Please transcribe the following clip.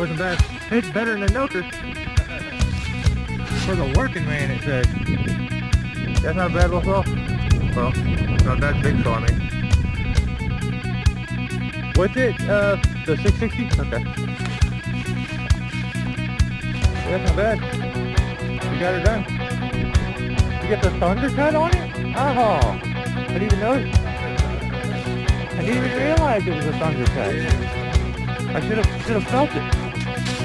Wasn't bad. It's better than no-trip. For the working man, it says. That's not bad also. Well, not that big, so I mean. What's it? The 660? Okay. That's not bad. You got it done. You get the thunder cut on it? Oh, I didn't even notice. I didn't even realize it was a thunder cut. I should have felt it.